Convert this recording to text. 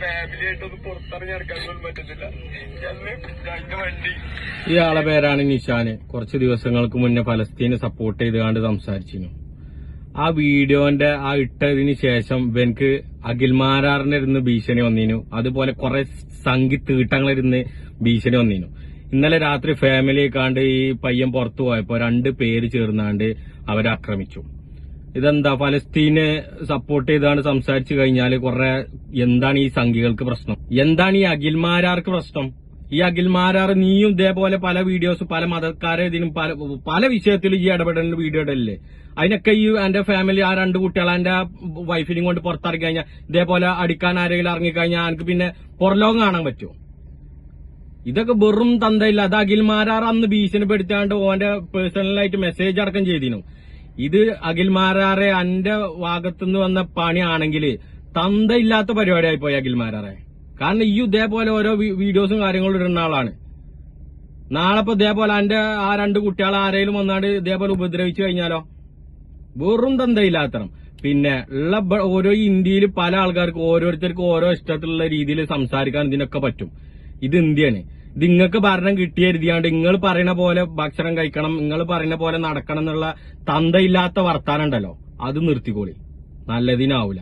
ഫാമിലിയായിട്ടൊന്നും പുറത്തിറങ്ങി നടക്കാൻ പോലും പറ്റത്തില്ല. ഞങ്ങളുടെ വണ്ടി. ഇയാളെ പേരാണ് നിഷാന്. കുറച്ച് ദിവസങ്ങൾക്ക് മുന്നേ ഫലസ്തീനെ സപ്പോർട്ട് ചെയ്തുകൊണ്ട് സംസാരിച്ചിരുന്നു. ആ വീഡിയോന്റെ ആ ഇട്ടതിന് ശേഷം ഇവനക്ക് അഖിൽമാരാറിന്റെ ഇരുന്ന് ഭീഷണി വന്നിരുന്നു. അതുപോലെ കുറെ സംഘി തീട്ടങ്ങളിരുന്ന് ഭീഷണി വന്നിരുന്നു. ഇന്നലെ രാത്രി ഫാമിലി കാണ്ട് ഈ പയ്യൻ പുറത്തു പോയപ്പോ 2 പേര് ചേർന്നാണ്ട് അവരെ ആക്രമിച്ചു. ഇതെന്താ, ഫലസ്തീനെ സപ്പോർട്ട് ചെയ്താണ് സംസാരിച്ചു കഴിഞ്ഞാല് കുറെ എന്താണ് ഈ സംഘികൾക്ക് പ്രശ്നം? എന്താണ് ഈ അഖിൽമാരാർക്ക് പ്രശ്നം? ഈ അഖിൽമാരാർ നീയും ഇതേപോലെ പല വീഡിയോസ് പല മതക്കാരെ ഇതിനും പല വിഷയത്തിലും ഈ ഇടപെടലിന് വീഡിയോ ഇടല്ലേ? അതിനൊക്കെ ഈ എന്റെ ഫാമിലി ആ 2 കുട്ടികൾ എന്റെ വൈഫിനെയും കൊണ്ട് പുറത്തിറങ്ങി കഴിഞ്ഞാൽ ഇതേപോലെ അടിക്കാൻ ആരെങ്കിലും ഇറങ്ങിക്കഴിഞ്ഞാൽ എനിക്ക് പിന്നെ പുറലോകം കാണാൻ പറ്റുമോ? ഇതൊക്കെ വെറും തന്തയില്ല. അത് അഖിൽമാരാർ അന്ന് ഭീഷണിപ്പെടുത്താണ്ട് ഓന്റെ പേഴ്സണലായിട്ട് മെസ്സേജ് അടക്കം ചെയ്തിരുന്നു. ഇത് അഖിൽമാരാറെ എന്റെ ഭാഗത്തുനിന്ന് വന്ന പണിയാണെങ്കിൽ തന്തയില്ലാത്ത പരിപാടിയായി പോയി അഖിൽമാരാറെ. കാരണം ഈ ഇതേപോലെ ഓരോ വീഡിയോസും കാര്യങ്ങളും ഇടുന്ന ആളാണ്. നാളെ ഇപ്പൊ ഇതേപോലെ എന്റെ ആ 2 കുട്ടികളെ ആരെങ്കിലും വന്നാണ്ട് ഇതേപോലെ ഉപദ്രവിച്ചു കഴിഞ്ഞാലോ? വെറും തന്തയില്ലാത്തരം. പിന്നെ ഉള്ള ഓരോ ഇന്ത്യയിൽ പല ആൾക്കാർക്ക് ഓരോരുത്തർക്കും ഓരോ ഇഷ്ടത്തിലുള്ള രീതിയിൽ സംസാരിക്കാൻ ഇതിനൊക്കെ പറ്റും. ഇത് ഇന്ത്യയാണ്. ഇത് നിങ്ങൾക്ക് ഭരണം കിട്ടിയെഴുതിയാണ്ട് നിങ്ങൾ പറയുന്ന പോലെ ഭക്ഷണം കഴിക്കണം, നിങ്ങൾ പറയുന്ന പോലെ നടക്കണം എന്നുള്ള തന്തയില്ലാത്ത വർത്താനം ഉണ്ടല്ലോ, അത് നിർത്തിക്കോളി. നല്ലതിനാവൂല.